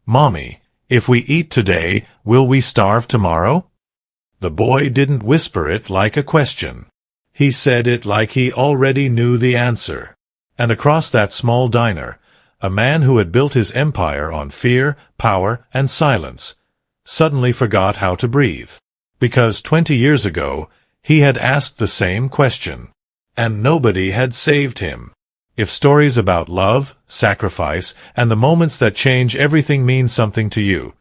"Mommy, if we eat today, will we starve tomorrow?" The boy didn't whisper it like a question. He said it like he already knew the answer. And across that small diner, a man who had built his empire on fear, power, and silence, suddenly forgot how to breathe. Because 20 years ago, he had asked the same question. And nobody had saved him. If stories about love, sacrifice, and the moments that change everything mean something to you,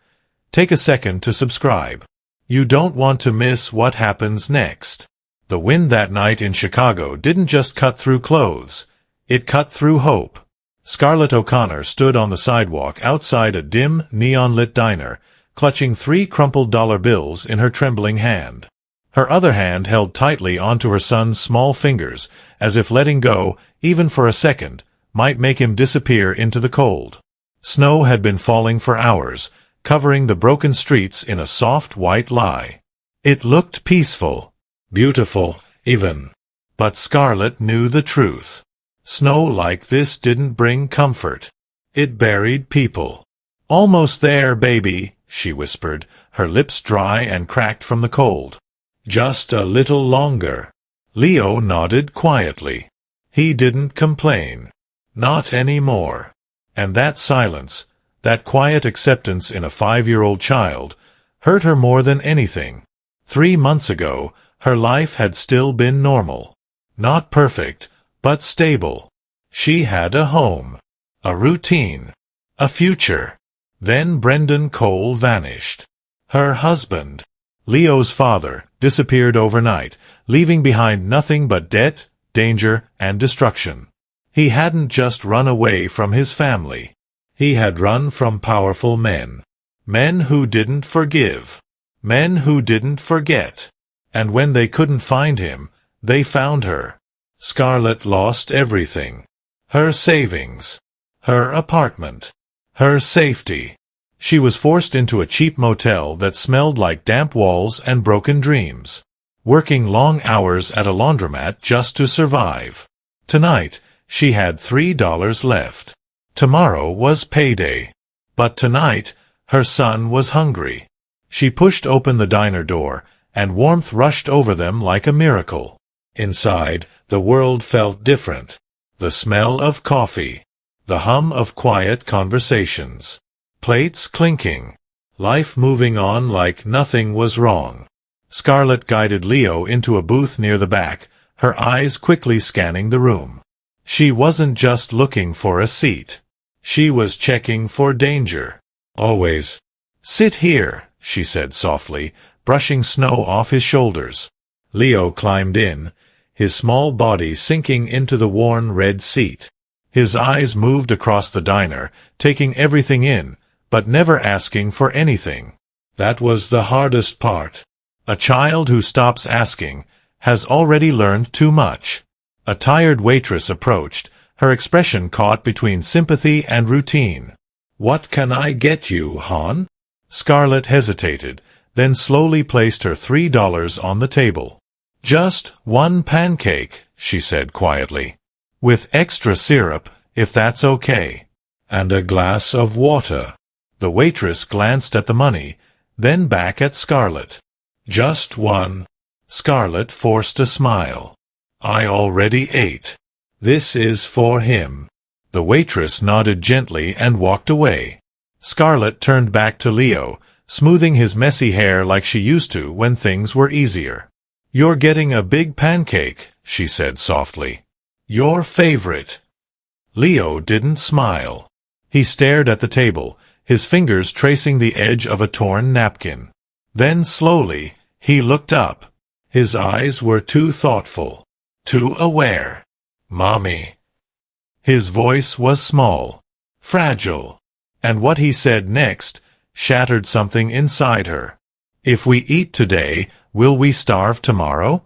take a second to subscribe. You don't want to miss what happens next. The wind that night in Chicago didn't just cut through clothes. It cut through hope. Scarlett O'Connor stood on the sidewalk outside a dim, neon-lit diner, clutching 3 crumpled dollar bills in her trembling hand. Her other hand held tightly onto her son's small fingers, as if letting go, even for a second, might make him disappear into the cold. Snow had been falling for hours, covering the broken streets in a soft white lie. It looked peaceful, beautiful, even. But Scarlett knew the truth. Snow like this didn't bring comfort. It buried people. "Almost there, baby," she whispered, her lips dry and cracked from the cold. "Just a little longer." Leo nodded quietly. He didn't complain. Not anymore. And that silence, that quiet acceptance in a 5-year-old child, hurt her more than anything. 3 months ago, her life had still been normal. Not perfect, but stable. She had a home, a routine, a future. Then Brendan Cole vanished. Her husband, Leo's father, disappeared overnight, leaving behind nothing but debt, danger, and destruction. He hadn't just run away from his family. He had run from powerful men. Men who didn't forgive. Men who didn't forget. And when they couldn't find him, they found her. Scarlett lost everything. Her savings. Her apartment. Her safety. She was forced into a cheap motel that smelled like damp walls and broken dreams. Working long hours at a laundromat just to survive. Tonight, she had $3 left. Tomorrow was payday. But tonight, her son was hungry. She pushed open the diner door, and warmth rushed over them like a miracle. Inside, the world felt different. The smell of coffee. The hum of quiet conversations. Plates clinking. Life moving on like nothing was wrong. Scarlett guided Leo into a booth near the back, her eyes quickly scanning the room. She wasn't just looking for a seat. She was checking for danger. Always. "Sit here," she said softly, brushing snow off his shoulders. Leo climbed in, his small body sinking into the worn red seat. His eyes moved across the diner, taking everything in, but never asking for anything. That was the hardest part. A child who stops asking has already learned too much. A tired waitress approached, her expression caught between sympathy and routine. "What can I get you, hon?" Scarlett hesitated, then slowly placed her $3 on the table. "Just 1 pancake," she said quietly. "With extra syrup, if that's okay. And a glass of water." The waitress glanced at the money, then back at Scarlett. "Just 1. Scarlett forced a smile. "I already ate. This is for him." The waitress nodded gently and walked away. Scarlett turned back to Leo, smoothing his messy hair like she used to when things were easier. "You're getting a big pancake," she said softly. "Your favorite." Leo didn't smile. He stared at the table, his fingers tracing the edge of a torn napkin. Then slowly, he looked up. His eyes were too thoughtful, too aware. "Mommy." His voice was small, fragile, and what he said next shattered something inside her. "If we eat today, will we starve tomorrow?"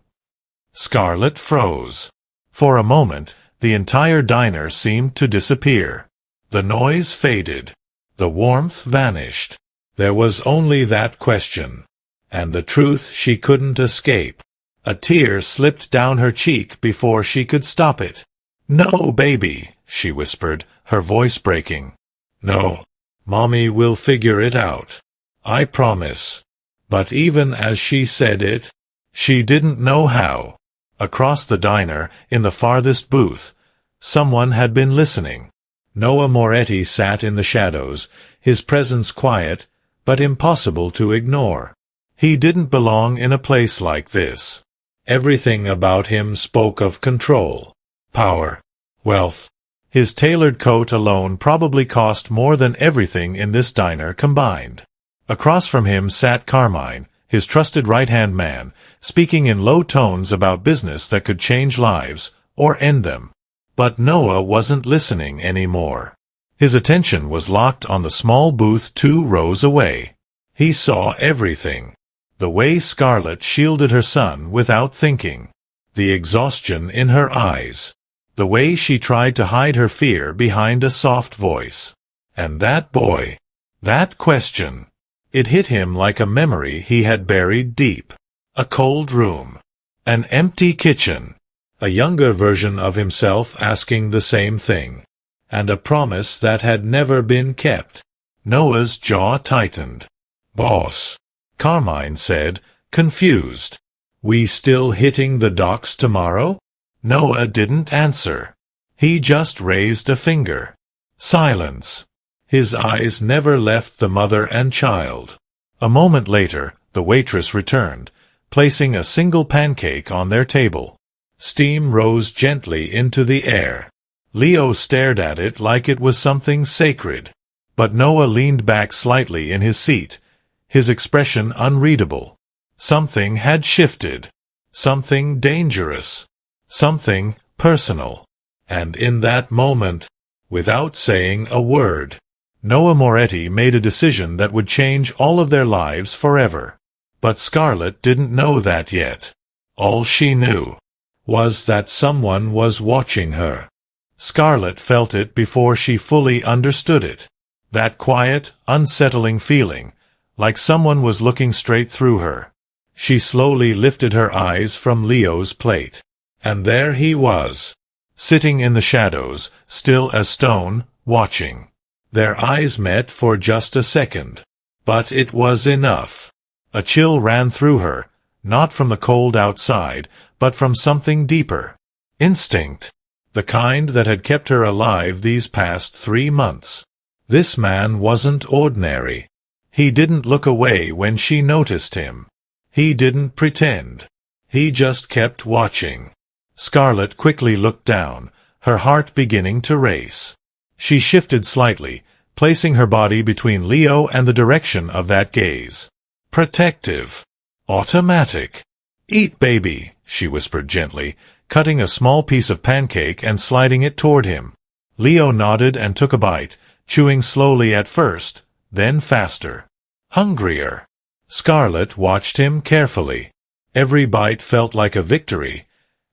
Scarlett froze. For a moment, the entire diner seemed to disappear. The noise faded. The warmth vanished. There was only that question, and the truth she couldn't escape. A tear slipped down her cheek before she could stop it. "No, baby," she whispered, her voice breaking. "No. Mommy will figure it out. I promise. But even as she said it, she didn't know how. Across the diner, in the farthest booth, someone had been listening. Noah Moretti sat in the shadows, his presence quiet, but impossible to ignore. He didn't belong in a place like this. Everything about him spoke of control, power, wealth. His tailored coat alone probably cost more than everything in this diner combined. Across from him sat Carmine, his trusted right-hand man, speaking in low tones about business that could change lives, or end them. But Noah wasn't listening anymore. His attention was locked on the small booth 2 rows away. He saw everything. The way Scarlett shielded her son without thinking. The exhaustion in her eyes. The way she tried to hide her fear behind a soft voice. And that boy. That question. It hit him like a memory he had buried deep. A cold room. An empty kitchen. A younger version of himself asking the same thing. And a promise that had never been kept. Noah's jaw tightened. "Boss," Carmine said, confused. "We still hitting the docks tomorrow?" Noah didn't answer. He just raised a finger. Silence. His eyes never left the mother and child. A moment later, the waitress returned, placing a single pancake on their table. Steam rose gently into the air. Leo stared at it like it was something sacred. But Noah leaned back slightly in his seat, his expression unreadable. Something had shifted. Something dangerous. Something personal. And in that moment, without saying a word, Noah Moretti made a decision that would change all of their lives forever. But Scarlett didn't know that yet. All she knew was that someone was watching her. Scarlett felt it before she fully understood it. That quiet, unsettling feeling, like someone was looking straight through her. She slowly lifted her eyes from Leo's plate. And there he was, sitting in the shadows, still as stone, watching. Their eyes met for just a second. But it was enough. A chill ran through her, not from the cold outside, but from something deeper. Instinct. The kind that had kept her alive these past 3 months. This man wasn't ordinary. He didn't look away when she noticed him. He didn't pretend. He just kept watching. Scarlett quickly looked down, her heart beginning to race. She shifted slightly, placing her body between Leo and the direction of that gaze. Protective. Automatic. "Eat, baby," she whispered gently, cutting a small piece of pancake and sliding it toward him. Leo nodded and took a bite, chewing slowly at first, then faster. Hungrier. Scarlett watched him carefully. Every bite felt like a victory,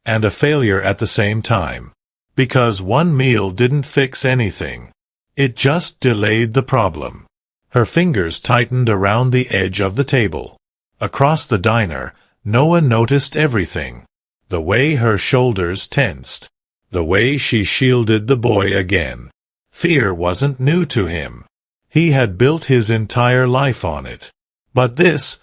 and a failure at the same time. Because one meal didn't fix anything. It just delayed the problem. Her fingers tightened around the edge of the table. Across the diner, Noah noticed everything. The way her shoulders tensed. The way she shielded the boy again. Fear wasn't new to him. He had built his entire life on it. But this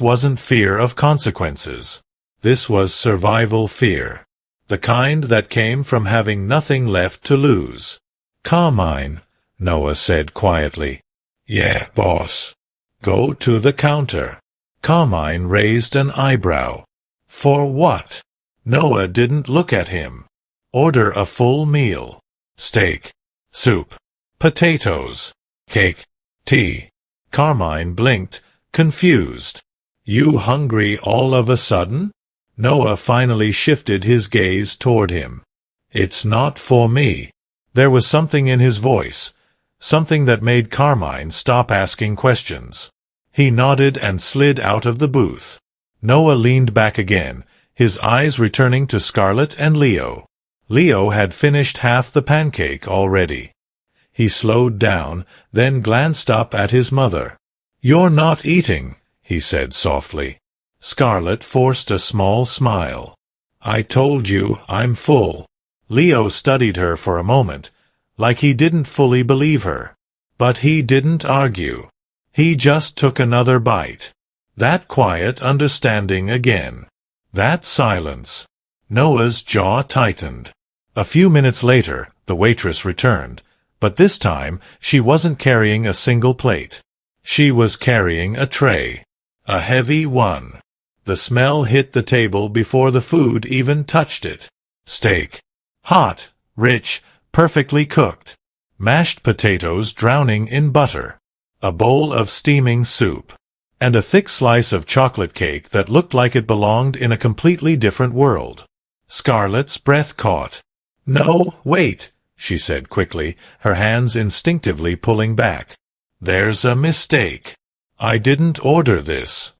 wasn't fear of consequences. This was survival fear. The kind that came from having nothing left to lose. "Carmine," Noah said quietly. "Yeah, boss." "Go to the counter." Carmine raised an eyebrow. "For what?" Noah didn't look at him. "Order a full meal. Steak, soup, potatoes, cake, tea." Carmine blinked, confused. "You hungry all of a sudden?" Noah finally shifted his gaze toward him. "It's not for me." There was something in his voice, something that made Carmine stop asking questions. He nodded and slid out of the booth. Noah leaned back again, his eyes returning to Scarlett and Leo. Leo had finished half the pancake already. He slowed down, then glanced up at his mother. "You're not eating," he said softly. Scarlett forced a small smile. "I told you I'm full." Leo studied her for a moment, like he didn't fully believe her. But he didn't argue. He just took another bite. That quiet understanding again. That silence. Noah's jaw tightened. A few minutes later, the waitress returned, but this time she wasn't carrying a single plate. She was carrying a tray. A heavy one. The smell hit the table before the food even touched it. Steak. Hot, rich, perfectly cooked. Mashed potatoes drowning in butter. A bowl of steaming soup. And a thick slice of chocolate cake that looked like it belonged in a completely different world. Scarlett's breath caught. "No, wait," she said quickly, her hands instinctively pulling back. "There's a mistake. I didn't order this."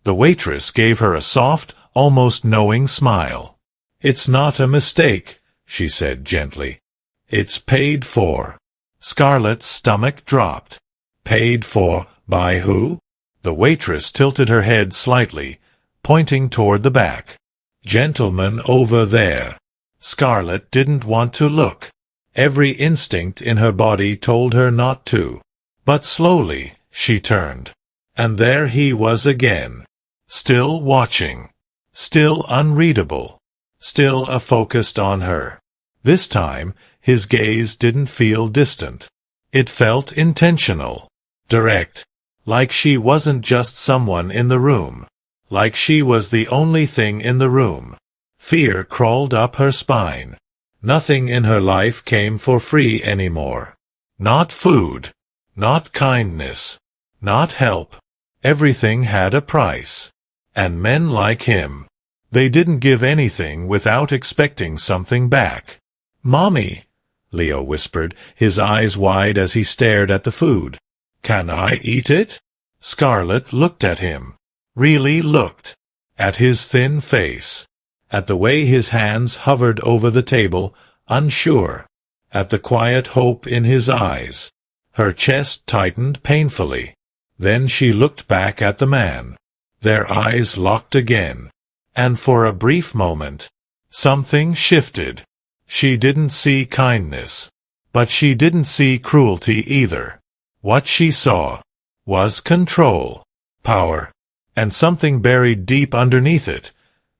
The waitress gave her a soft, almost knowing smile. "It's not a mistake," she said gently. "It's paid for." Scarlett's stomach dropped. Paid for by who? The waitress tilted her head slightly, pointing toward the back. "Gentleman over there." Scarlett didn't want to look. Every instinct in her body told her not to. But slowly, she turned. And there he was again. Still watching. Still unreadable. Still focused on her. This time, his gaze didn't feel distant. It felt intentional. Direct. Like she wasn't just someone in the room. Like she was the only thing in the room. Fear crawled up her spine. Nothing in her life came for free anymore. Not food. Not kindness. Not help. Everything had a price. And men like him. They didn't give anything without expecting something back. "Mommy," Leo whispered, his eyes wide as he stared at the food. "Can I eat it?" Scarlett looked at him. Really looked. At his thin face. At the way his hands hovered over the table, unsure. At the quiet hope in his eyes. Her chest tightened painfully. Then she looked back at the man. Their eyes locked again. And for a brief moment, something shifted. She didn't see kindness. But she didn't see cruelty either. What she saw was control, power, and something buried deep underneath it,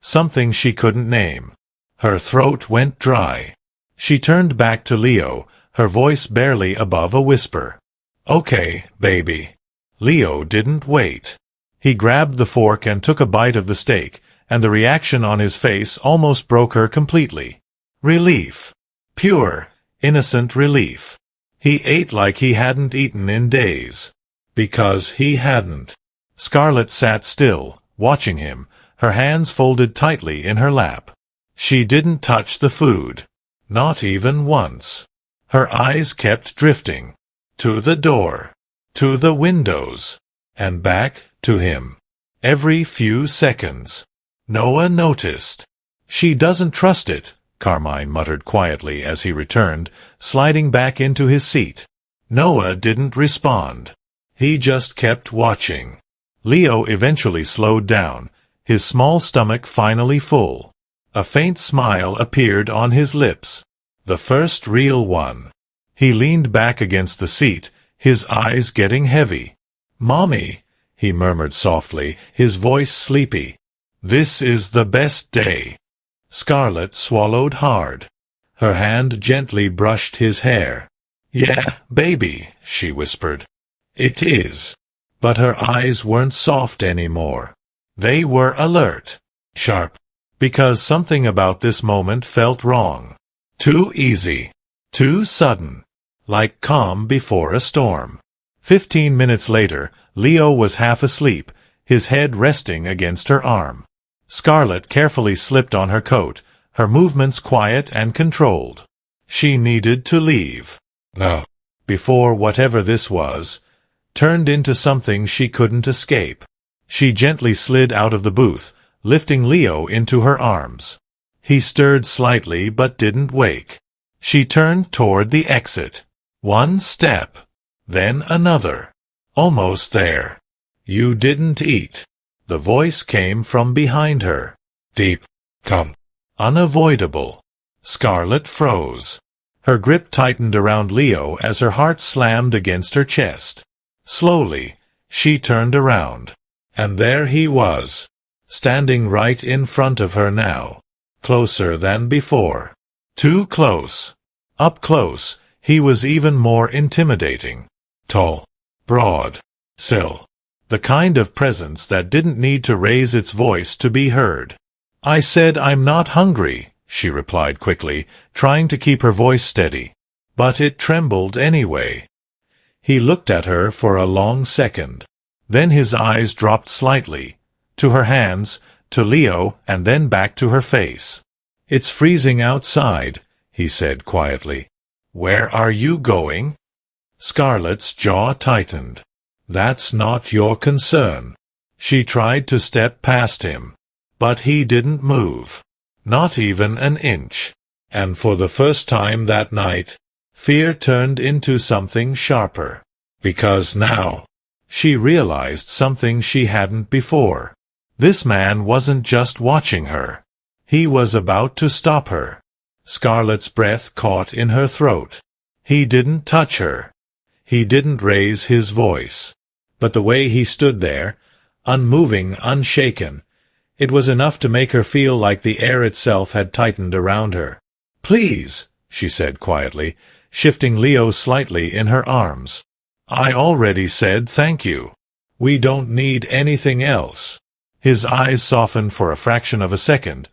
something she couldn't name. Her throat went dry. She turned back to Leo, her voice barely above a whisper. "Okay, baby." Leo didn't wait. He grabbed the fork and took a bite of the steak, and the reaction on his face almost broke her completely. Relief. Pure, innocent relief. He ate like he hadn't eaten in days. Because he hadn't. Scarlett sat still, watching him, her hands folded tightly in her lap. She didn't touch the food. Not even once. Her eyes kept drifting. To the door. To the windows. And back to him. Every few seconds. Noah noticed. "She doesn't trust it," Carmine muttered quietly as he returned, sliding back into his seat. Noah didn't respond. He just kept watching. Leo eventually slowed down, his small stomach finally full. A faint smile appeared on his lips. The first real one. He leaned back against the seat, his eyes getting heavy. "Mommy," he murmured softly, his voice sleepy. "This is the best day." Scarlett swallowed hard. Her hand gently brushed his hair. "Yeah, baby," she whispered. "It is." But her eyes weren't soft anymore. They were alert. Sharp. Because something about this moment felt wrong. Too easy. Too sudden. Like calm before a storm. 15 minutes later, Leo was half asleep, his head resting against her arm. Scarlett carefully slipped on her coat, her movements quiet and controlled. She needed to leave. No. Before whatever this was, turned into something she couldn't escape. She gently slid out of the booth, lifting Leo into her arms. He stirred slightly but didn't wake. She turned toward the exit. One step. Then another. Almost there. "You didn't eat." The voice came from behind her. Deep. Come. Unavoidable. Scarlett froze. Her grip tightened around Leo as her heart slammed against her chest. Slowly, she turned around. And there he was, standing right in front of her now, closer than before. Too close. Up close, he was even more intimidating. Tall, broad, still. The kind of presence that didn't need to raise its voice to be heard. "I said I'm not hungry," she replied quickly, trying to keep her voice steady. But it trembled anyway. He looked at her for a long second. Then his eyes dropped slightly, to her hands, to Leo, and then back to her face. "It's freezing outside," he said quietly. "Where are you going?" Scarlett's jaw tightened. "That's not your concern." She tried to step past him, but he didn't move. Not even an inch. And for the first time that night, fear turned into something sharper. Because now, she realized something she hadn't before. This man wasn't just watching her. He was about to stop her. Scarlett's breath caught in her throat. He didn't touch her. He didn't raise his voice. But the way he stood there, unmoving, unshaken, it was enough to make her feel like the air itself had tightened around her. "Please," she said quietly, shifting Leo slightly in her arms. "I already said thank you. We don't need anything else." His eyes softened for a fraction of a second,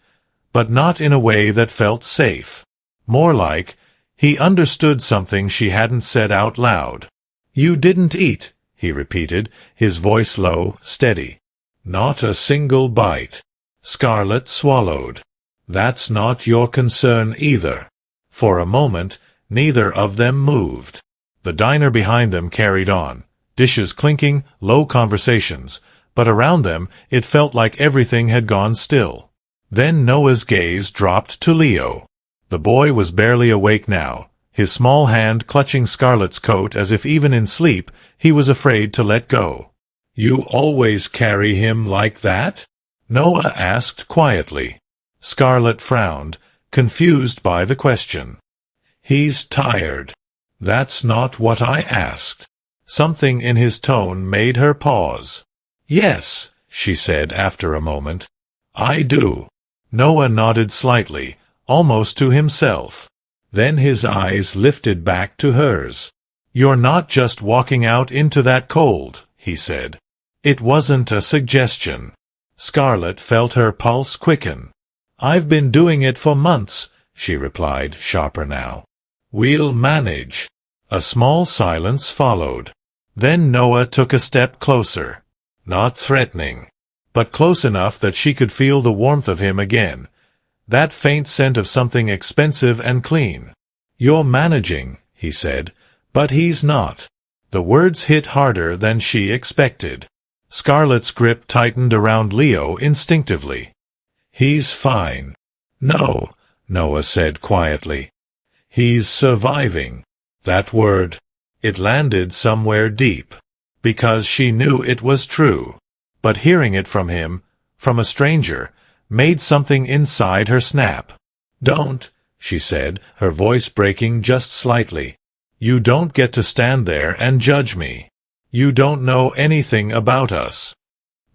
but not in a way that felt safe. More like, he understood something she hadn't said out loud. "You didn't eat," he repeated, his voice low, steady. "Not a single bite." Scarlett swallowed. "That's not your concern either." For a moment, neither of them moved. The diner behind them carried on, dishes clinking, low conversations, but around them it felt like everything had gone still. Then Noah's gaze dropped to Leo. The boy was barely awake now, his small hand clutching Scarlett's coat as if even in sleep he was afraid to let go. "You always carry him like that?" Noah asked quietly. Scarlett frowned, confused by the question. "He's tired." "That's not what I asked." Something in his tone made her pause. "Yes," she said after a moment. "I do." Noah nodded slightly, almost to himself. Then his eyes lifted back to hers. "You're not just walking out into that cold," he said. It wasn't a suggestion. Scarlett felt her pulse quicken. "I've been doing it for months," she replied, sharper now. "We'll manage." A small silence followed. Then Noah took a step closer. Not threatening, but close enough that she could feel the warmth of him again. That faint scent of something expensive and clean. "You're managing," he said, "but he's not." The words hit harder than she expected. Scarlett's grip tightened around Leo instinctively. "He's fine." "No," Noah said quietly. "He's surviving." That word, it landed somewhere deep, because she knew it was true. But hearing it from him, from a stranger, made something inside her snap. "Don't," she said, her voice breaking just slightly. "You don't get to stand there and judge me. You don't know anything about us."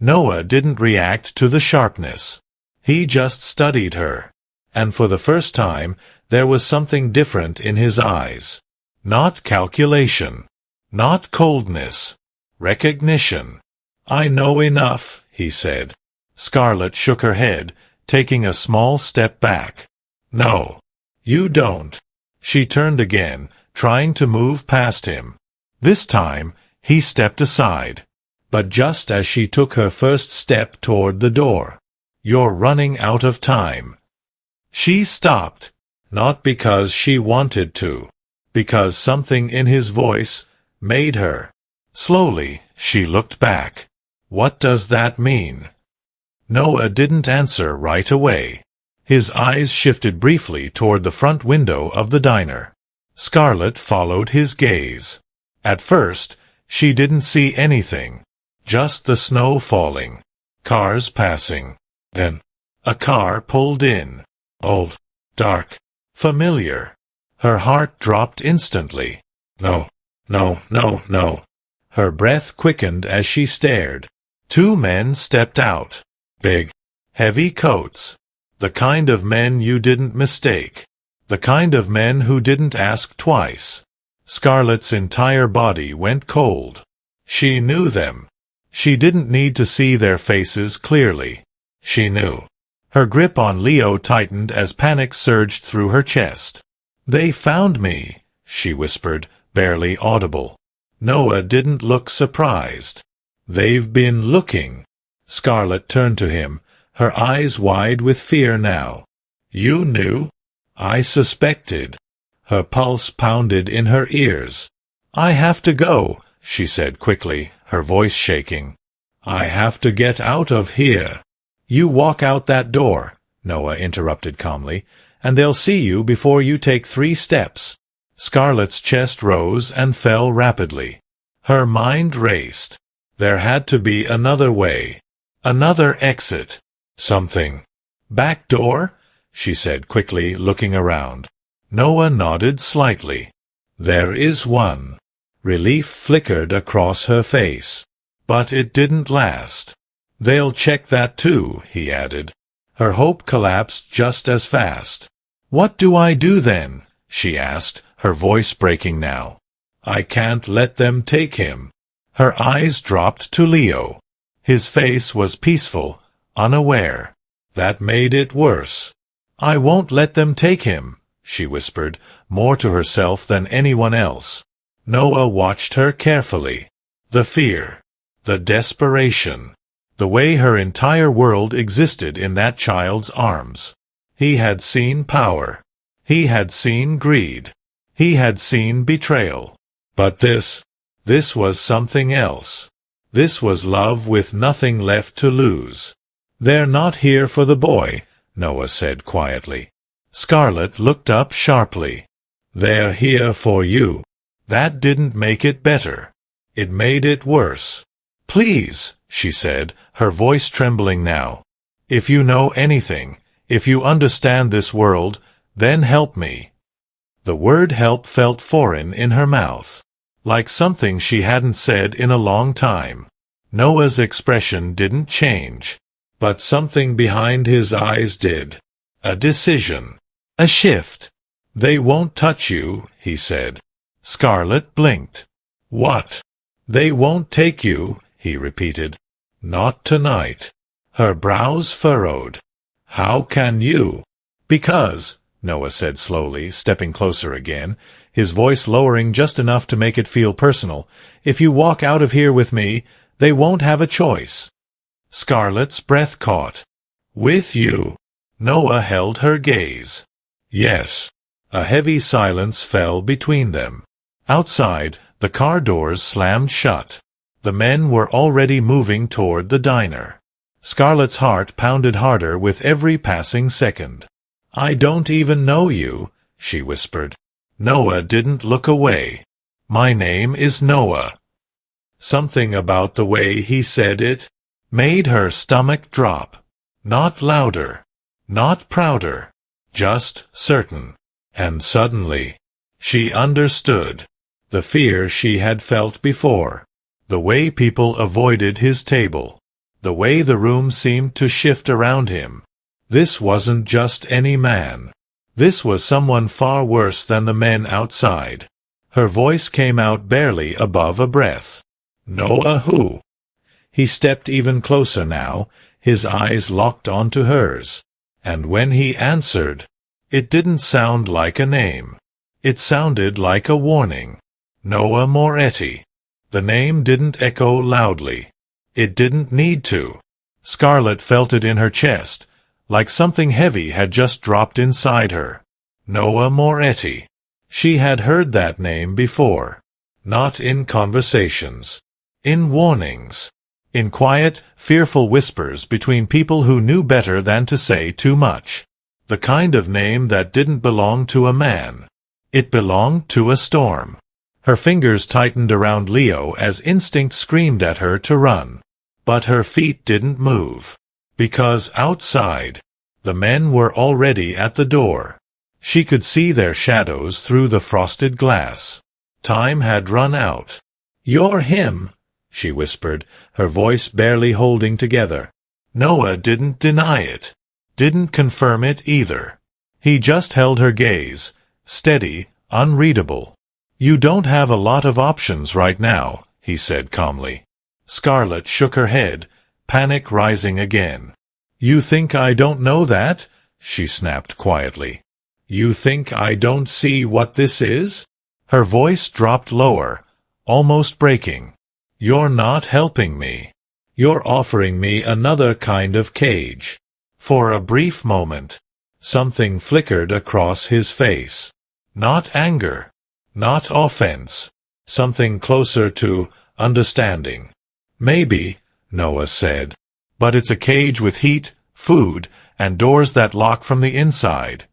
Noah didn't react to the sharpness. He just studied her. And for the first time, there was something different in his eyes. Not calculation. Not coldness. Recognition. "I know enough," he said. Scarlett shook her head, taking a small step back. "No, you don't." She turned again, trying to move past him. This time, he stepped aside. But just as she took her first step toward the door. "You're running out of time." She stopped, not because she wanted to, because something in his voice made her. Slowly, she looked back. "What does that mean?" Noah didn't answer right away. His eyes shifted briefly toward the front window of the diner. Scarlett followed his gaze. At first, she didn't see anything. Just the snow falling. Cars passing. Then, a car pulled in. Old. Dark. Familiar. Her heart dropped instantly. No, no, no, no. Her breath quickened as she stared. Two men stepped out. Big, heavy coats. The kind of men you didn't mistake. The kind of men who didn't ask twice. Scarlett's entire body went cold. She knew them. She didn't need to see their faces clearly. She knew. Her grip on Leo tightened as panic surged through her chest. "They found me," she whispered, barely audible. Noah didn't look surprised. "They've been looking." Scarlett turned to him, her eyes wide with fear now. "You knew?" "I suspected." Her pulse pounded in her ears. "I have to go," she said quickly, her voice shaking. "I have to get out of here." "You walk out that door," Noah interrupted calmly, "and they'll see you before you take 3 steps." Scarlett's chest rose and fell rapidly. Her mind raced. There had to be another way. Another exit. Something. "Back door?" she said quickly, looking around. Noah nodded slightly. "There is one." Relief flickered across her face. But it didn't last. "They'll check that too," he added. Her hope collapsed just as fast. "What do I do then?" she asked, her voice breaking now. "I can't let them take him." Her eyes dropped to Leo. His face was peaceful, unaware. That made it worse. "I won't let them take him," she whispered, more to herself than anyone else. Noah watched her carefully. The fear. The desperation. The way her entire world existed in that child's arms. He had seen power. He had seen greed. He had seen betrayal. But this was something else. This was love with nothing left to lose. "They're not here for the boy," Noah said quietly. Scarlett looked up sharply. "They're here for you." That didn't make it better. It made it worse. "Please," she said, her voice trembling now. "If you know anything, if you understand this world, then help me." The word help felt foreign in her mouth, like something she hadn't said in a long time. Noah's expression didn't change, but something behind his eyes did. A decision. A shift. "They won't touch you," he said. Scarlett blinked. "What?" "They won't take you," he repeated. "Not tonight." Her brows furrowed. "How can you?" "Because," Noah said slowly, stepping closer again, his voice lowering just enough to make it feel personal, "if you walk out of here with me, they won't have a choice." Scarlett's breath caught. "With you?" Noah held her gaze. "Yes." A heavy silence fell between them. Outside, the car doors slammed shut. The men were already moving toward the diner. Scarlett's heart pounded harder with every passing second. "I don't even know you," she whispered. Noah didn't look away. "My name is Noah." Something about the way he said it made her stomach drop. Not louder, not prouder, just certain. And suddenly, she understood. The fear she had felt before. The way people avoided his table. The way the room seemed to shift around him. This wasn't just any man. This was someone far worse than the men outside. Her voice came out barely above a breath. "Noah who?" He stepped even closer now, his eyes locked onto hers. And when he answered, it didn't sound like a name. It sounded like a warning. Noah Moretti. The name didn't echo loudly. It didn't need to. Scarlett felt it in her chest, like something heavy had just dropped inside her. Noah Moretti. She had heard that name before. Not in conversations. In warnings. In quiet, fearful whispers between people who knew better than to say too much. The kind of name that didn't belong to a man. It belonged to a storm. Her fingers tightened around Leo as instinct screamed at her to run. But her feet didn't move. Because outside, the men were already at the door. She could see their shadows through the frosted glass. Time had run out. "You're him," she whispered, her voice barely holding together. Noah didn't deny it. Didn't confirm it either. He just held her gaze, steady, unreadable. "You don't have a lot of options right now," he said calmly. Scarlett shook her head, panic rising again. "You think I don't know that?" she snapped quietly. "You think I don't see what this is?" Her voice dropped lower, almost breaking. "You're not helping me. You're offering me another kind of cage." For a brief moment, something flickered across his face. Not anger, not offense, something closer to understanding. "Maybe," Noah said, "but it's a cage with heat, food, and doors that lock from the inside."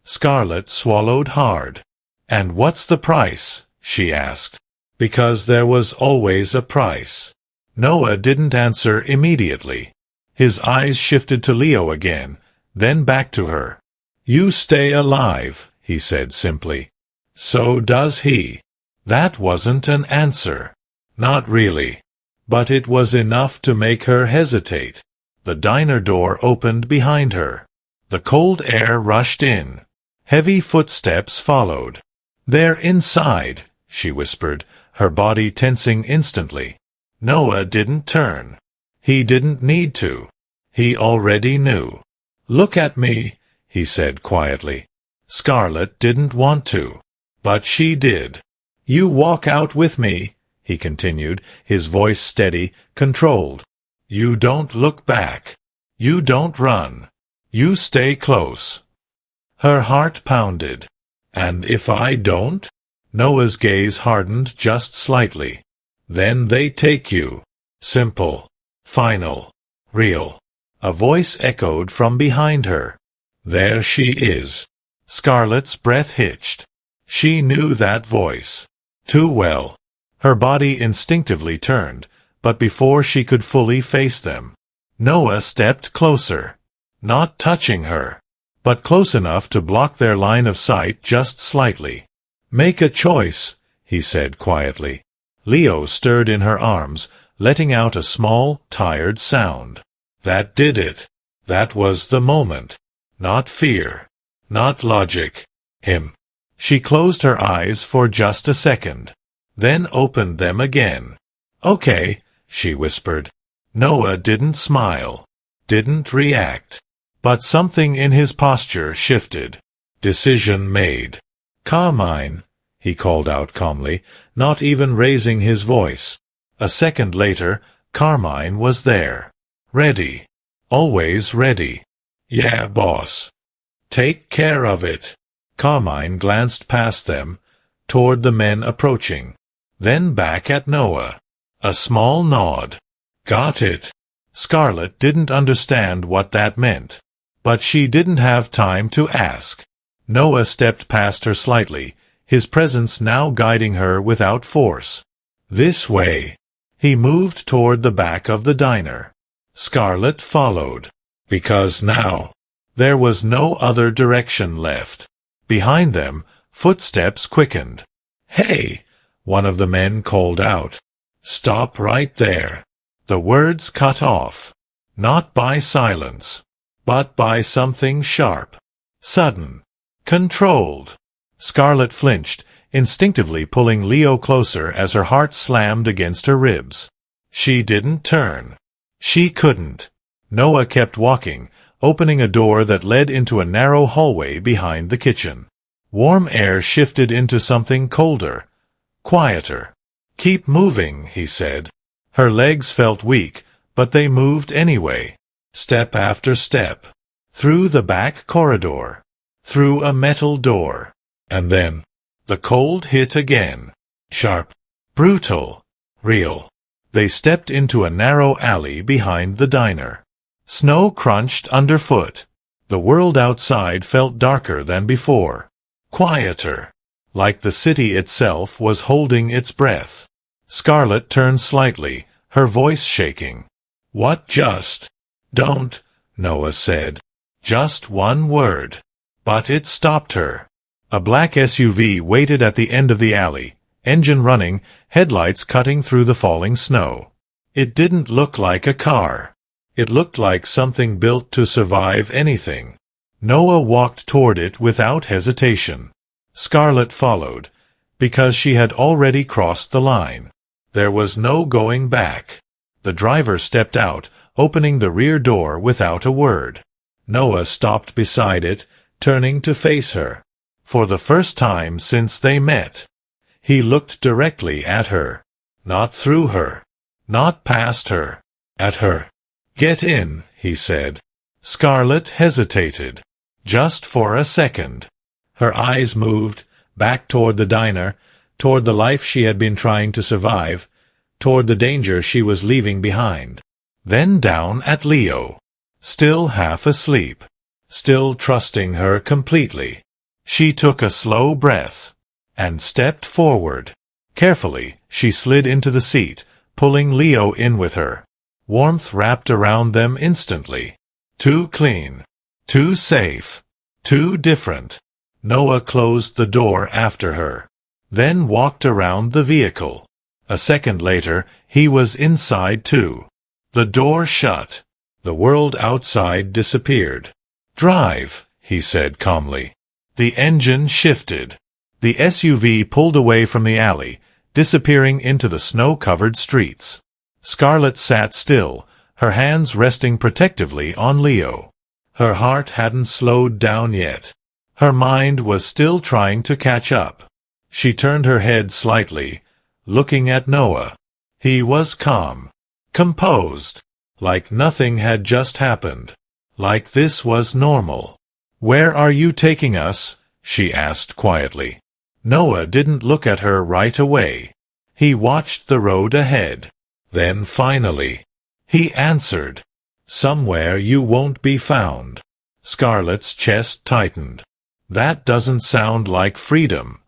Scarlett swallowed hard. "And what's the price?" she asked. Because there was always a price. Noah didn't answer immediately. His eyes shifted to Leo again, then back to her. "You stay alive," he said simply. "So does he." That wasn't an answer. Not really. But it was enough to make her hesitate. The diner door opened behind her. The cold air rushed in. Heavy footsteps followed. "They're inside," she whispered, her body tensing instantly. Noah didn't turn. He didn't need to. He already knew. "Look at me," he said quietly. Scarlett didn't want to. But she did. "You walk out with me," he continued, his voice steady, controlled. "You don't look back. You don't run. You stay close." Her heart pounded. "And if I don't?" Noah's gaze hardened just slightly. "Then they take you. Simple. Final. Real." A voice echoed from behind her. "There she is." Scarlett's breath hitched. She knew that voice. Too well. Her body instinctively turned, but before she could fully face them, Noah stepped closer. Not touching her, but close enough to block their line of sight just slightly. "Make a choice," he said quietly. Leo stirred in her arms, letting out a small, tired sound. That did it. That was the moment. Not fear. Not logic. Him. She closed her eyes for just a second, then opened them again. "Okay," she whispered. Noah didn't smile, didn't react, but something in his posture shifted. Decision made. "Carmine," he called out calmly, not even raising his voice. A second later, Carmine was there. Ready. Always ready. "Yeah, boss." "Take care of it." Carmine glanced past them, toward the men approaching, then back at Noah. A small nod. "Got it." Scarlett didn't understand what that meant, but she didn't have time to ask. Noah stepped past her slightly, his presence now guiding her without force. "This way." He moved toward the back of the diner. Scarlett followed, because now there was no other direction left. Behind them, footsteps quickened. "Hey!" one of the men called out. "Stop right there." The words cut off, not by silence, but by something sharp, sudden, controlled. Scarlett flinched, instinctively pulling Leo closer as her heart slammed against her ribs. She didn't turn. She couldn't. Noah kept walking, opening a door that led into a narrow hallway behind the kitchen. Warm air shifted into something colder, quieter. "Keep moving," he said. Her legs felt weak, but they moved anyway, step after step, through the back corridor, through a metal door. And then, the cold hit again. Sharp, brutal, real. They stepped into a narrow alley behind the diner. Snow crunched underfoot. The world outside felt darker than before. Quieter. Like the city itself was holding its breath. Scarlett turned slightly, her voice shaking. "What just?" "Don't," Noah said. "Just one word." But it stopped her. A black SUV waited at the end of the alley, engine running, headlights cutting through the falling snow. It didn't look like a car. It looked like something built to survive anything. Noah walked toward it without hesitation. Scarlett followed, because she had already crossed the line. There was no going back. The driver stepped out, opening the rear door without a word. Noah stopped beside it, turning to face her. For the first time since they met, he looked directly at her. Not through her. Not past her. At her. "Get in," he said. Scarlett hesitated. Just for a second. Her eyes moved, back toward the diner, toward the life she had been trying to survive, toward the danger she was leaving behind. Then down at Leo. Still half asleep. Still trusting her completely. She took a slow breath and stepped forward. Carefully, she slid into the seat, pulling Leo in with her. Warmth wrapped around them instantly. Too clean. Too safe. Too different. Noah closed the door after her. Then walked around the vehicle. A second later, he was inside too. The door shut. The world outside disappeared. "Drive," he said calmly. The engine shifted. The SUV pulled away from the alley, disappearing into the snow-covered streets. Scarlett sat still, her hands resting protectively on Leo. Her heart hadn't slowed down yet. Her mind was still trying to catch up. She turned her head slightly, looking at Noah. He was calm, composed, like nothing had just happened. Like this was normal. "Where are you taking us?" she asked quietly. Noah didn't look at her right away. He watched the road ahead. Then finally, he answered, "Somewhere you won't be found." Scarlett's chest tightened. That doesn't sound like freedom.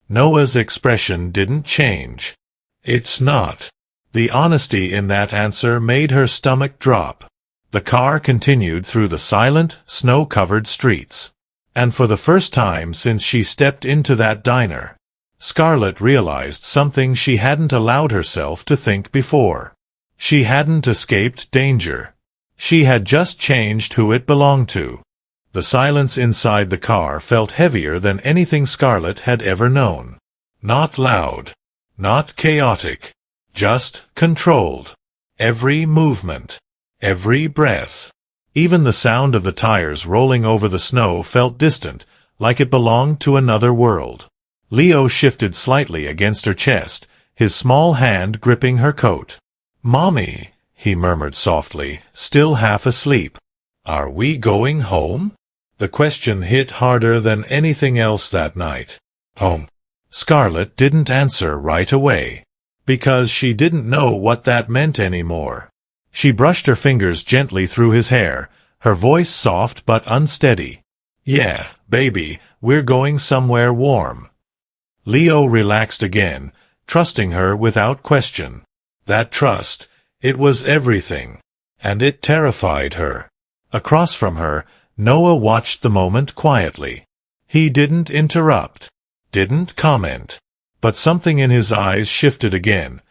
Noah's expression didn't change. "It's not." The honesty in that answer made her stomach drop. The car continued through the silent, snow-covered streets. And for the first time since she stepped into that diner, Scarlett realized something she hadn't allowed herself to think before. She hadn't escaped danger. She had just changed who it belonged to. The silence inside the car felt heavier than anything Scarlett had ever known. Not loud. Not chaotic. Just controlled. Every movement. Every breath. Even the sound of the tires rolling over the snow felt distant, like it belonged to another world. Leo shifted slightly against her chest, his small hand gripping her coat. "Mommy," he murmured softly, still half asleep. "Are we going home?" The question hit harder than anything else that night. Home. Scarlett didn't answer right away, because she didn't know what that meant anymore. She brushed her fingers gently through his hair, her voice soft but unsteady. "Yeah, baby, we're going somewhere warm." Leo relaxed again, trusting her without question. That trust, it was everything. And it terrified her. Across from her, Noah watched the moment quietly. He didn't interrupt, didn't comment. But something in his eyes shifted again.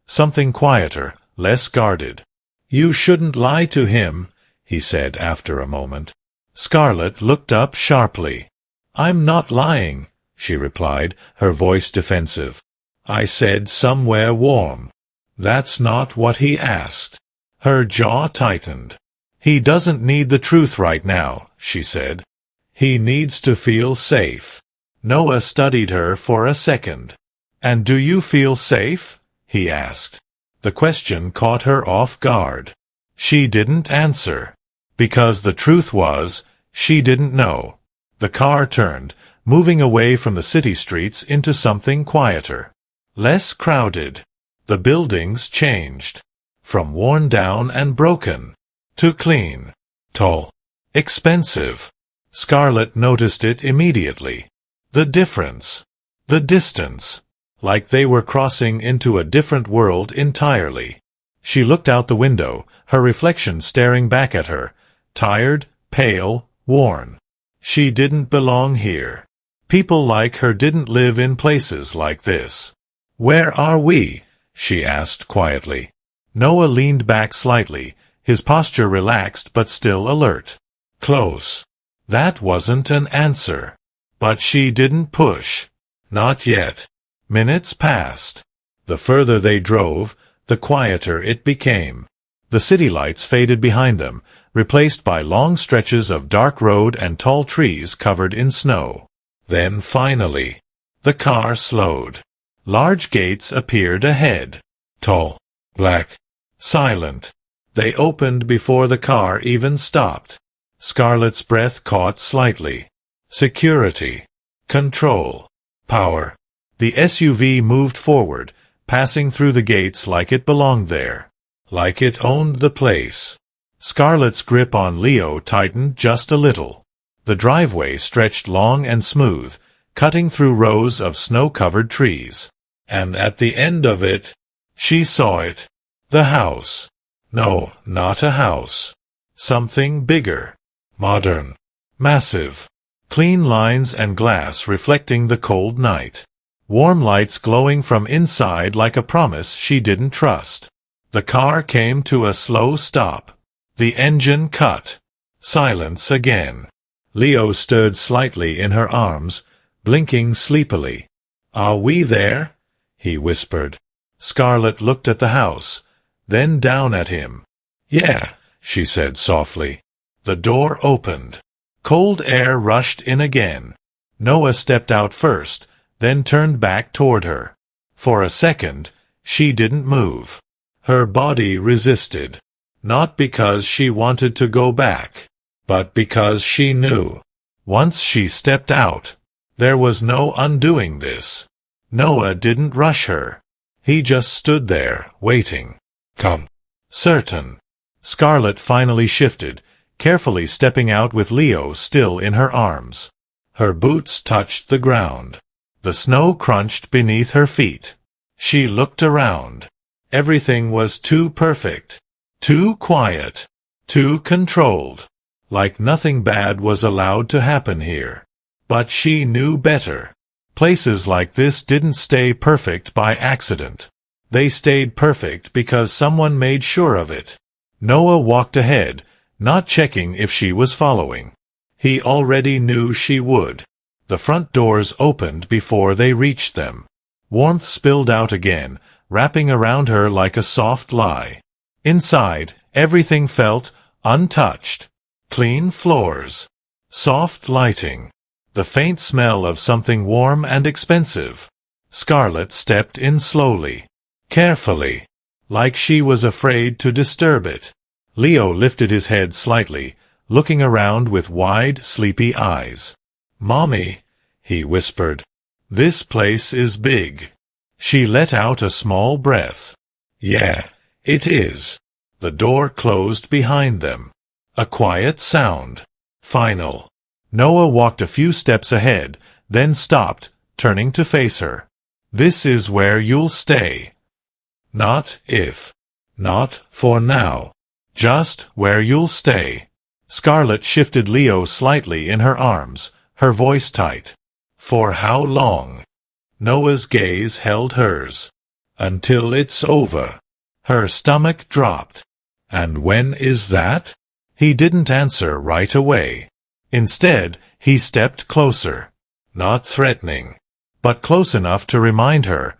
Something quieter, less guarded. "You shouldn't lie to him," he said after a moment. Scarlett looked up sharply. "I'm not lying," she replied, her voice defensive. "I said somewhere warm." "That's not what he asked." Her jaw tightened. "He doesn't need the truth right now," she said. "He needs to feel safe." Noah studied her for a second. "And do you feel safe?" he asked. The question caught her off guard. She didn't answer. Because the truth was, she didn't know. The car turned, moving away from the city streets into something quieter. Less crowded. The buildings changed. From worn down and broken, to clean, tall, expensive. Scarlett noticed it immediately. The difference. The distance. Like they were crossing into a different world entirely. She looked out the window, her reflection staring back at her, tired, pale, worn. She didn't belong here. People like her didn't live in places like this. "Where are we?" she asked quietly. Noah leaned back slightly, his posture relaxed but still alert. "Close." That wasn't an answer. But she didn't push. Not yet. Minutes passed. The further they drove, the quieter it became. The city lights faded behind them, replaced by long stretches of dark road and tall trees covered in snow. Then finally, the car slowed. Large gates appeared ahead. Tall, black, silent. They opened before the car even stopped. Scarlett's breath caught slightly. Security. Control. Power. The SUV moved forward, passing through the gates like it belonged there. Like it owned the place. Scarlett's grip on Leo tightened just a little. The driveway stretched long and smooth, cutting through rows of snow-covered trees. And at the end of it, she saw it. The house. No, not a house. Something bigger. Modern. Massive. Clean lines and glass reflecting the cold night. Warm lights glowing from inside like a promise she didn't trust. The car came to a slow stop. The engine cut. Silence again. Leo stirred slightly in her arms, blinking sleepily. "Are we there?" he whispered. Scarlett looked at the house, then down at him. "Yeah," she said softly. The door opened. Cold air rushed in again. Noah stepped out first, then turned back toward her. For a second, she didn't move. Her body resisted. Not because she wanted to go back, but because she knew. Once she stepped out, there was no undoing this. Noah didn't rush her. He just stood there, waiting. "Come." Certain. Scarlett finally shifted, carefully stepping out with Leo still in her arms. Her boots touched the ground. The snow crunched beneath her feet. She looked around. Everything was too perfect. Too quiet. Too controlled. Like nothing bad was allowed to happen here. But she knew better. Places like this didn't stay perfect by accident. They stayed perfect because someone made sure of it. Noah walked ahead, not checking if she was following. He already knew she would. The front doors opened before they reached them. Warmth spilled out again, wrapping around her like a soft lie. Inside, everything felt untouched. Clean floors. Soft lighting. The faint smell of something warm and expensive. Scarlett stepped in slowly. Carefully. Like she was afraid to disturb it. Leo lifted his head slightly, looking around with wide, sleepy eyes. "Mommy," he whispered. "This place is big." She let out a small breath. "Yeah, it is." The door closed behind them. A quiet sound. Final. Noah walked a few steps ahead, then stopped, turning to face her. "This is where you'll stay." Not if. Not for now. Just where you'll stay. Scarlett shifted Leo slightly in her arms, her voice tight. "For how long?" Noah's gaze held hers. "Until it's over." Her stomach dropped. "And when is that?" He didn't answer right away. Instead, he stepped closer. Not threatening, but close enough to remind her.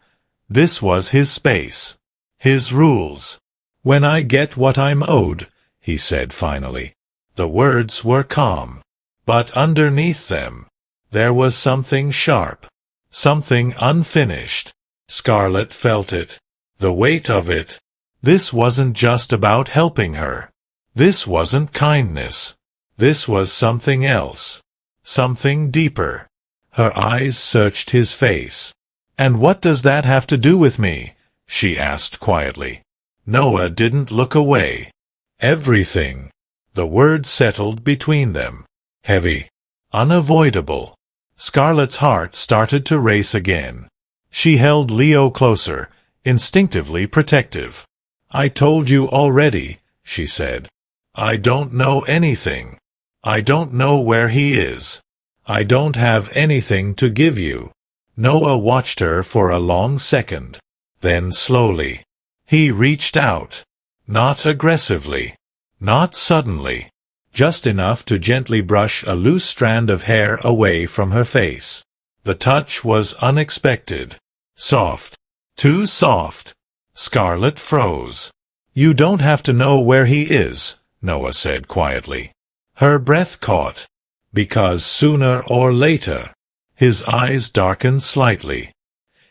This was his space. His rules. "When I get what I'm owed," he said finally. The words were calm. But underneath them, there was something sharp. Something unfinished. Scarlett felt it. The weight of it. This wasn't just about helping her. This wasn't kindness. This was something else. Something deeper. Her eyes searched his face. "And what does that have to do with me?" she asked quietly. Noah didn't look away. "Everything." The word settled between them. Heavy. Unavoidable. Scarlett's heart started to race again. She held Leo closer, instinctively protective. "I told you already," she said. "I don't know anything." I don't know where he is. I don't have anything to give you. Noah watched her for a long second. Then slowly, he reached out. Not aggressively. Not suddenly. Just enough to gently brush a loose strand of hair away from her face. The touch was unexpected. Soft. Too soft. Scarlett froze. You don't have to know where he is, Noah said quietly. Her breath caught. Because sooner or later. His eyes darkened slightly.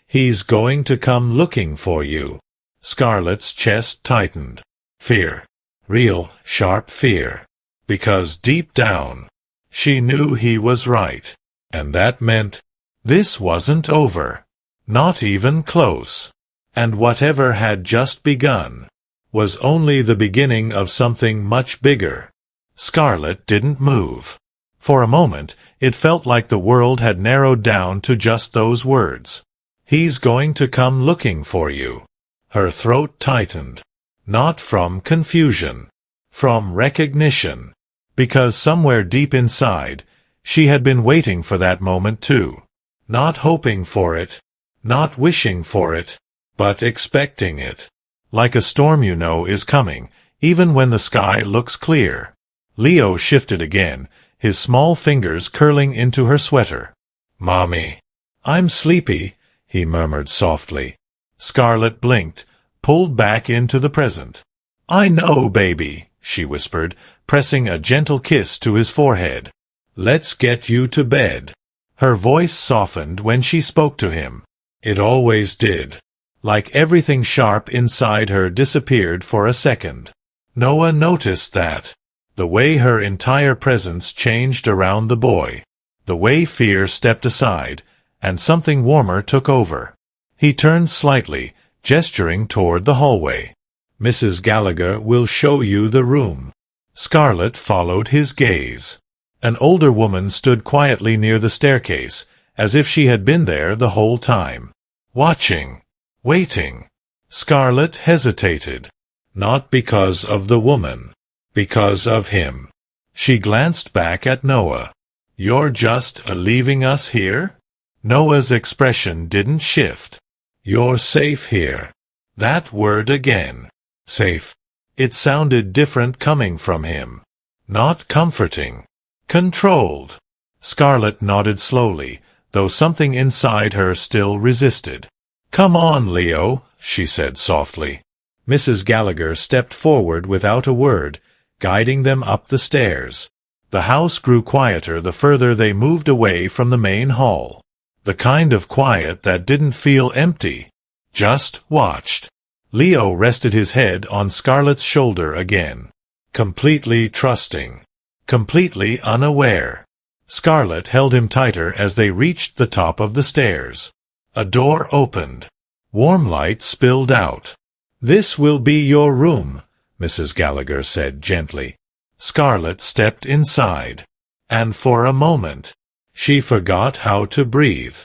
He's going to come looking for you. Scarlett's chest tightened. Fear. Real, sharp fear. Because deep down, she knew he was right. And that meant, this wasn't over. Not even close. And whatever had just begun, was only the beginning of something much bigger. Scarlett didn't move. For a moment, it felt like the world had narrowed down to just those words. He's going to come looking for you. Her throat tightened. Not from confusion. From recognition. Because somewhere deep inside, she had been waiting for that moment too. Not hoping for it. Not wishing for it. But expecting it. Like a storm you know is coming, even when the sky looks clear. Leo shifted again, his small fingers curling into her sweater. Mommy. I'm sleepy, he murmured softly. Scarlett blinked, pulled back into the present. I know, baby, she whispered, pressing a gentle kiss to his forehead. Let's get you to bed. Her voice softened when she spoke to him. It always did. Like everything sharp inside her disappeared for a second. Noah noticed that. The way her entire presence changed around the boy. The way fear stepped aside, and something warmer took over. He turned slightly, gesturing toward the hallway. Mrs. Gallagher will show you the room. Scarlett followed his gaze. An older woman stood quietly near the staircase, as if she had been there the whole time. Watching. Waiting. Scarlett hesitated. Not because of the woman. Because of him. She glanced back at Noah. You're just leaving us here? Noah's expression didn't shift. You're safe here. That word again. Safe. It sounded different coming from him. Not comforting. Controlled. Scarlett nodded slowly, though something inside her still resisted. Come on, Leo, she said softly. Mrs. Gallagher stepped forward without a word, guiding them up the stairs. The house grew quieter the further they moved away from the main hall. The kind of quiet that didn't feel empty. Just watched. Leo rested his head on Scarlett's shoulder again. Completely trusting. Completely unaware. Scarlett held him tighter as they reached the top of the stairs. A door opened. Warm light spilled out. This will be your room, Mrs. Gallagher said gently. Scarlett stepped inside. And for a moment, she forgot how to breathe.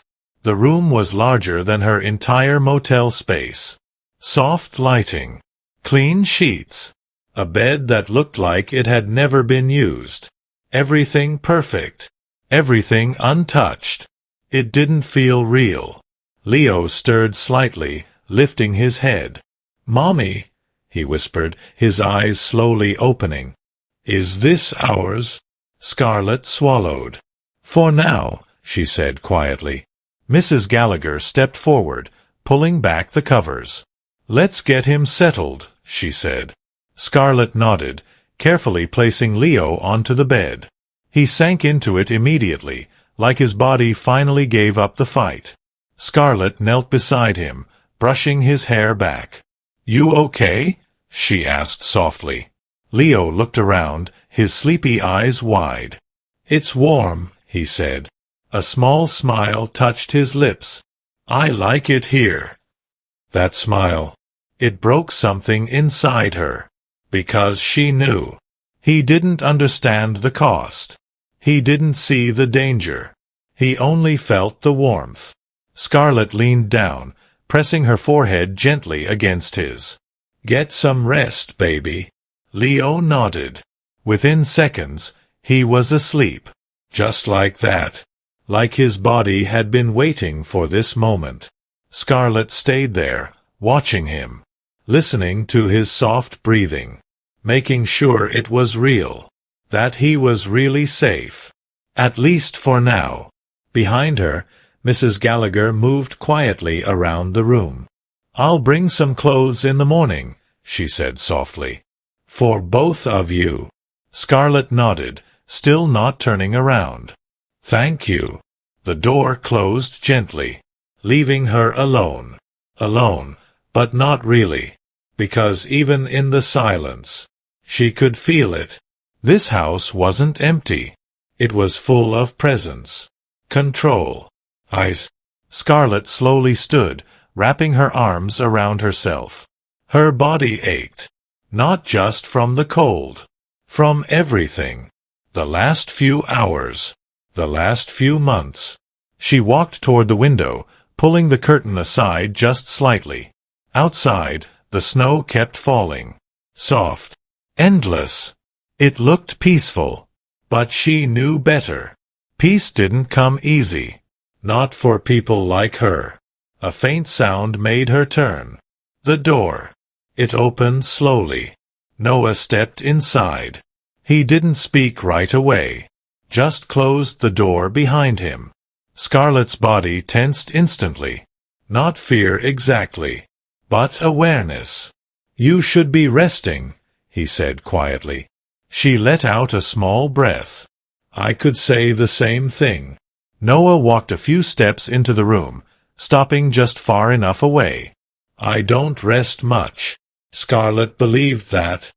The room was larger than her entire motel space. Soft lighting. Clean sheets. A bed that looked like it had never been used. Everything perfect. Everything untouched. It didn't feel real. Leo stirred slightly, lifting his head. Mommy, he whispered, his eyes slowly opening. Is this ours? Scarlett swallowed. For now, she said quietly. Mrs. Gallagher stepped forward, pulling back the covers. Let's get him settled, she said. Scarlett nodded, carefully placing Leo onto the bed. He sank into it immediately, like his body finally gave up the fight. Scarlett knelt beside him, brushing his hair back. You okay? She asked softly. Leo looked around, his sleepy eyes wide. It's warm, he said. A small smile touched his lips. I like it here. That smile. It broke something inside her. Because she knew. He didn't understand the cost. He didn't see the danger. He only felt the warmth. Scarlett leaned down, pressing her forehead gently against his. Get some rest, baby. Leo nodded. Within seconds, He was asleep. Just like that. Like his body had been waiting for this moment. Scarlett stayed there, watching him, listening to his soft breathing, making sure it was real, that he was really safe. At least for now. Behind her, Mrs. Gallagher moved quietly around the room. "I'll bring some clothes in the morning," she said softly. "For both of you." Scarlett nodded, still not turning around. "Thank you." The door closed gently, leaving her alone. Alone, but not really. Because even in the silence, she could feel it. This house wasn't empty. It was full of presence. Control. Scarlett slowly stood, wrapping her arms around herself. Her body ached. Not just from the cold. From everything. The last few hours. The last few months. She walked toward the window, pulling the curtain aside just slightly. Outside, the snow kept falling. Soft. Endless. It looked peaceful. But she knew better. Peace didn't come easy. Not for people like her. A faint sound made her turn. The door. It opened slowly. Noah stepped inside. He didn't speak right away. Just closed the door behind him. Scarlett's body tensed instantly. Not fear exactly, but awareness. "You should be resting," he said quietly. She let out a small breath. "I could say the same thing." Noah walked a few steps into the room, stopping just far enough away. "I don't rest much." Scarlett believed that.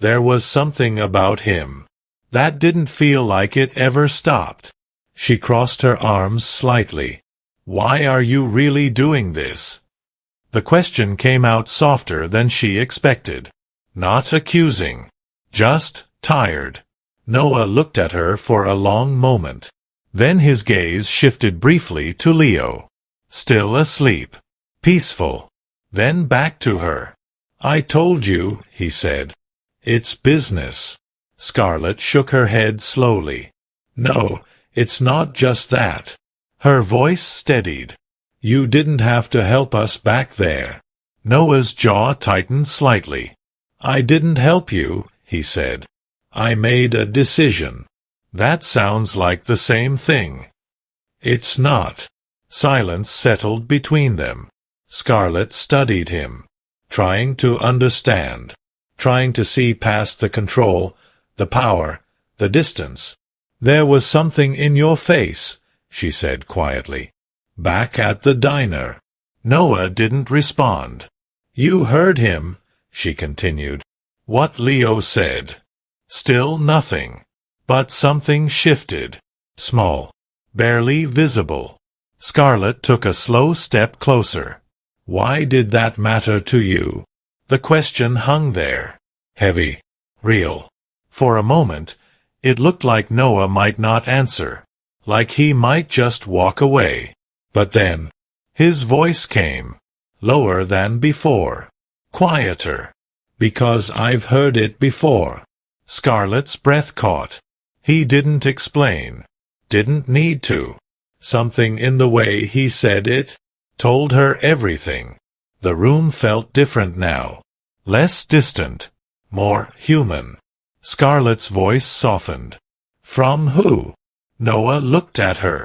There was something about him that didn't feel like it ever stopped. She crossed her arms slightly. "Why are you really doing this?" The question came out softer than she expected. Not accusing. Just tired. Noah looked at her for a long moment. Then his gaze shifted briefly to Leo. Still asleep. Peaceful. Then back to her. "I told you," he said. "It's business." Scarlett shook her head slowly. "No, it's not just that." Her voice steadied. "You didn't have to help us back there." Noah's jaw tightened slightly. "I didn't help you," he said. "I made a decision." That sounds like the same thing. It's not. Silence settled between them. Scarlett studied him, trying to understand, trying to see past the control, the power, the distance. "There was something in your face," she said quietly. "Back at the diner." Noah didn't respond. "You heard him," she continued. "What Leo said." Still nothing. But something shifted. Small. Barely visible. Scarlett took a slow step closer. "Why did that matter to you?" The question hung there. Heavy. Real. For a moment, it looked like Noah might not answer. Like he might just walk away. But then, his voice came. Lower than before. Quieter. "Because I've heard it before." Scarlett's breath caught. He didn't explain. Didn't need to. Something in the way he said it told her everything. The room felt different now. Less distant. More human. Scarlett's voice softened. "From who?" Noah looked at her.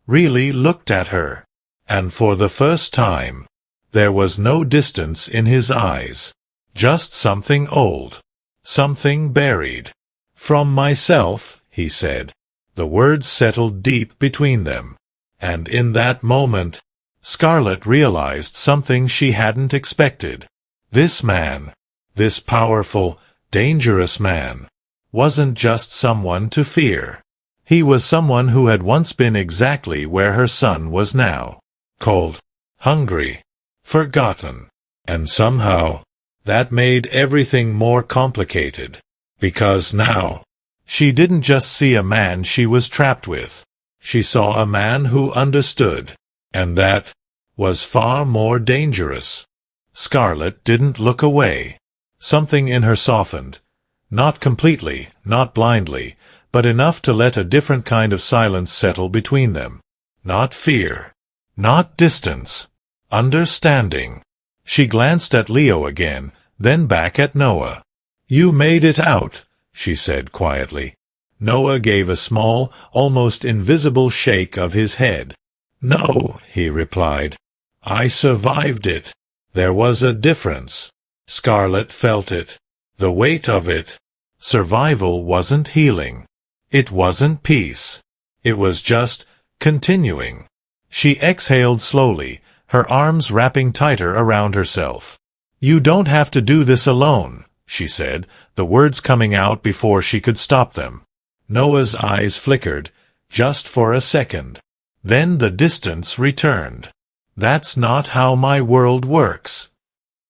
Really looked at her. And for the first time, there was no distance in his eyes. Just something old. Something buried. "From myself," he said. The words settled deep between them. And in that moment, Scarlett realized something she hadn't expected. This man, this powerful, dangerous man, wasn't just someone to fear. He was someone who had once been exactly where her son was now. Cold, hungry, forgotten. And somehow, that made everything more complicated. Because now, she didn't just see a man she was trapped with. She saw a man who understood. And that was far more dangerous. Scarlett didn't look away. Something in her softened. Not completely, not blindly, but enough to let a different kind of silence settle between them. Not fear. Not distance. Understanding. She glanced at Leo again, then back at Noah. "You made it out," she said quietly. Noah gave a small, almost invisible shake of his head. "No," he replied. "I survived it. There was a difference. Scarlett felt it. The weight of it. Survival wasn't healing. It wasn't peace. It was just continuing." She exhaled slowly, her arms wrapping tighter around herself. "You don't have to do this alone," she said, the words coming out before she could stop them. Noah's eyes flickered, just for a second. Then the distance returned. "That's not how my world works."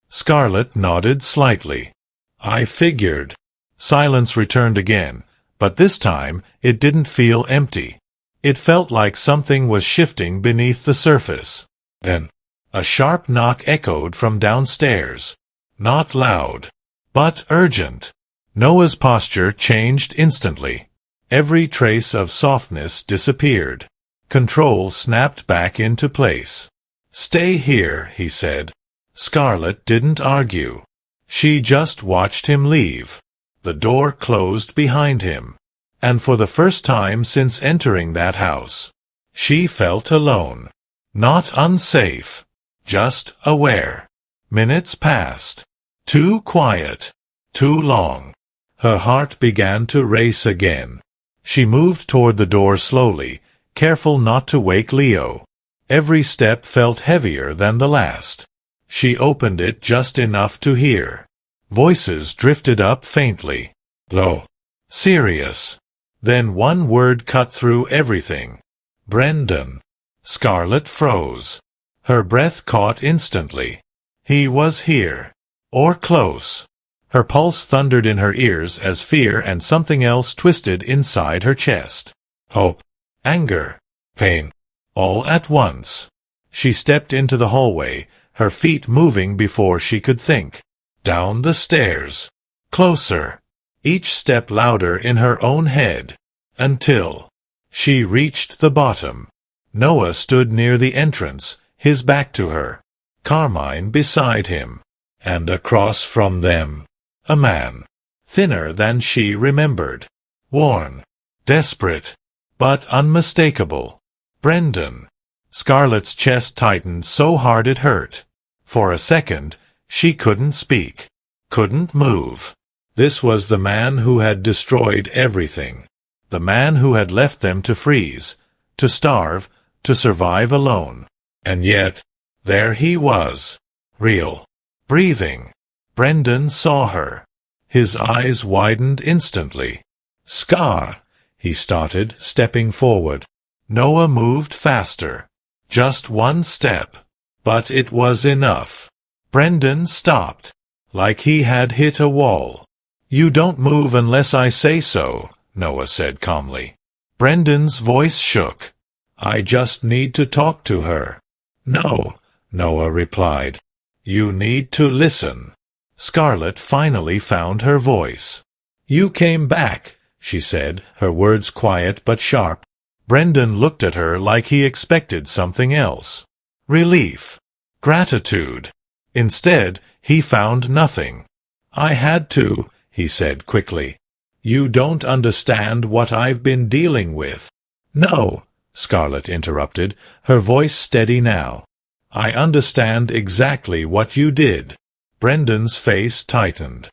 Scarlett nodded slightly. "I figured." Silence returned again, but this time it didn't feel empty. It felt like something was shifting beneath the surface. Then, a sharp knock echoed from downstairs. Not loud, but urgent. Noah's posture changed instantly. Every trace of softness disappeared. Control snapped back into place. "Stay here," he said. Scarlett didn't argue. She just watched him leave. The door closed behind him. And for the first time since entering that house, she felt alone. Not unsafe. Just aware. Minutes passed. Too quiet. Too long. Her heart began to race again. She moved toward the door slowly, careful not to wake Leo. Every step felt heavier than the last. She opened it just enough to hear. Voices drifted up faintly. Low. Serious. Then one word cut through everything. "Brendan." Scarlett froze. Her breath caught instantly. He was here. Or close. Her pulse thundered in her ears as fear and something else twisted inside her chest. Hope. Anger. Pain. All at once. She stepped into the hallway, her feet moving before she could think. Down the stairs. Closer. Each step louder in her own head. Until she reached the bottom. Noah stood near the entrance, his back to her. Carmine beside him. And across from them, a man. Thinner than she remembered. Worn. Desperate. But unmistakable. Brendan. Scarlett's chest tightened so hard it hurt. For a second, she couldn't speak. Couldn't move. This was the man who had destroyed everything. The man who had left them to freeze, to starve, to survive alone. And yet, there he was. Real. Breathing. Brendan saw her. His eyes widened instantly. "Scar," he started, stepping forward. Noah moved faster. Just one step. But it was enough. Brendan stopped. Like he had hit a wall. "You don't move unless I say so," Noah said calmly. Brendan's voice shook. "I just need to talk to her." "No," Noah replied. "You need to listen." Scarlett finally found her voice. "You came back," she said, her words quiet but sharp. Brendan looked at her like he expected something else. Relief. Gratitude. Instead, he found nothing. "I had to," he said quickly. "You don't understand what I've been dealing with." "No," Scarlett interrupted, her voice steady now. "I understand exactly what you did." Brendan's face tightened.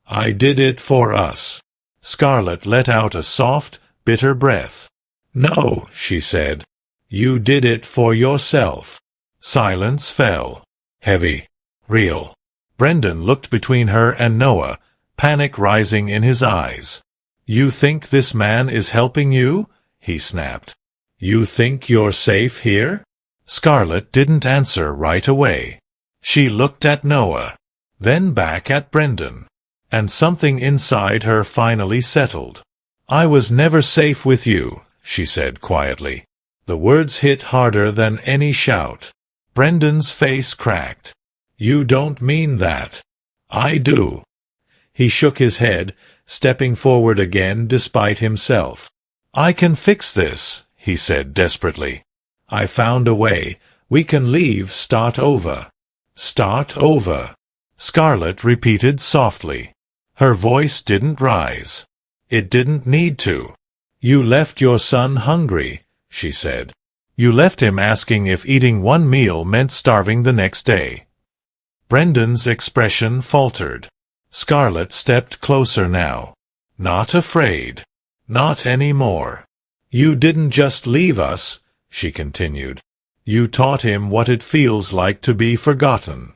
"I did it for us." Scarlett let out a soft, bitter breath. "No," she said. "You did it for yourself." Silence fell. Heavy. Real. Brendan looked between her and Noah, panic rising in his eyes. "You think this man is helping you?" he snapped. "You think you're safe here?" Scarlett didn't answer right away. She looked at Noah, then back at Brendan, and something inside her finally settled. "I was never safe with you," she said quietly. The words hit harder than any shout. Brendan's face cracked. "You don't mean that." "I do." He shook his head, stepping forward again despite himself. "I can fix this," he said desperately. "I found a way. We can leave, start over." "Start over," Scarlett repeated softly. Her voice didn't rise. It didn't need to. "You left your son hungry," she said. "You left him asking if eating one meal meant starving the next day." Brendan's expression faltered. Scarlett stepped closer now. "Not afraid. Not anymore. You didn't just leave us," she continued. "You taught him what it feels like to be forgotten."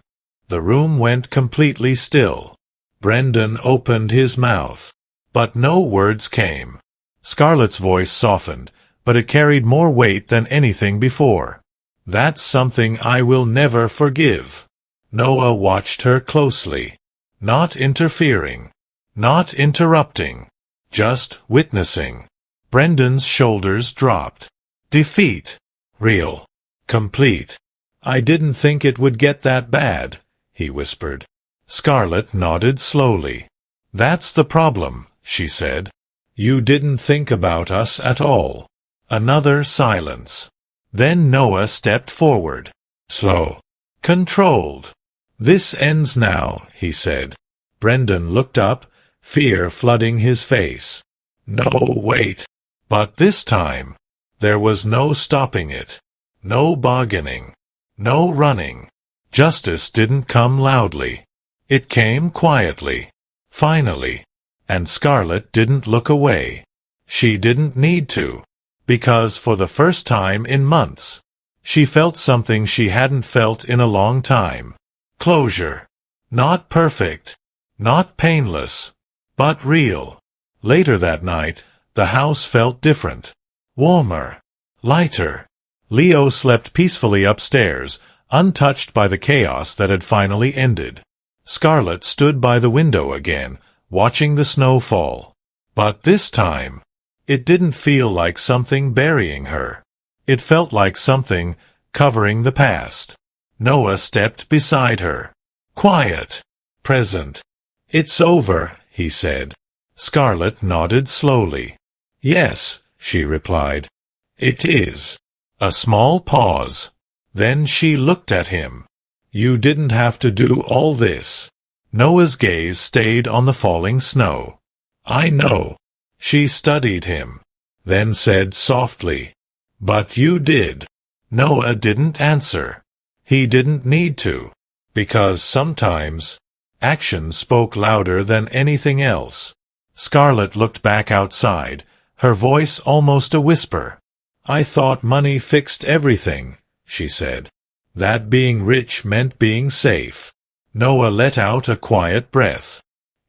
The room went completely still. Brendan opened his mouth, but no words came. Scarlett's voice softened, but it carried more weight than anything before. "That's something I will never forgive." Noah watched her closely. Not interfering. Not interrupting. Just witnessing. Brendan's shoulders dropped. Defeat. Real. Complete. "I didn't think it would get that bad," he whispered. Scarlett nodded slowly. "That's the problem," she said. "You didn't think about us at all." Another silence. Then Noah stepped forward. Slow. Controlled. "This ends now," he said. Brendan looked up, fear flooding his face. "No, wait." But this time, there was no stopping it. No bargaining. No running. Justice didn't come loudly. It came quietly. Finally. And Scarlett didn't look away. She didn't need to. Because for the first time in months, she felt something she hadn't felt in a long time. Closure. Not perfect. Not painless. But real. Later that night, the house felt different. Warmer. Lighter. Leo slept peacefully upstairs, untouched by the chaos that had finally ended. Scarlett stood by the window again, watching the snow fall. But this time, it didn't feel like something burying her. It felt like something covering the past. Noah stepped beside her. Quiet. Present. "It's over," he said. Scarlett nodded slowly. "Yes," she replied. "It is." A small pause. Then she looked at him. "You didn't have to do all this." Noah's gaze stayed on the falling snow. "I know." She studied him. Then said softly, "But you did." Noah didn't answer. He didn't need to. Because sometimes, action spoke louder than anything else. Scarlett looked back outside, her voice almost a whisper. "I thought money fixed everything," she said. "That being rich meant being safe." Noah let out a quiet breath.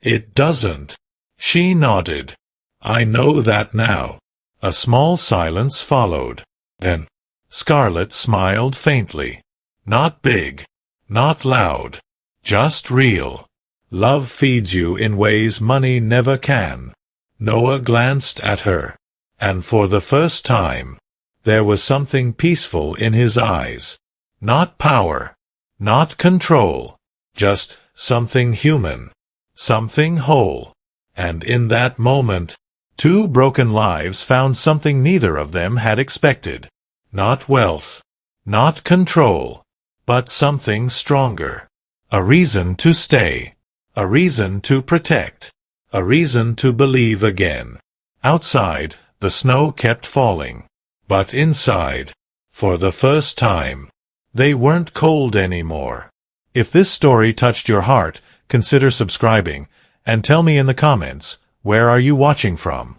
"It doesn't." She nodded. "I know that now." A small silence followed. Then, Scarlett smiled faintly. Not big. Not loud. Just real. Love feeds you in ways money never can. Noah glanced at her. And for the first time, there was something peaceful in his eyes. Not power. Not control. Just something human. Something whole. And in that moment, two broken lives found something neither of them had expected. Not wealth. Not control. But something stronger. A reason to stay. A reason to protect. A reason to believe again. Outside, the snow kept falling. But inside, for the first time, they weren't cold anymore. If this story touched your heart, consider subscribing, and tell me in the comments, where are you watching from?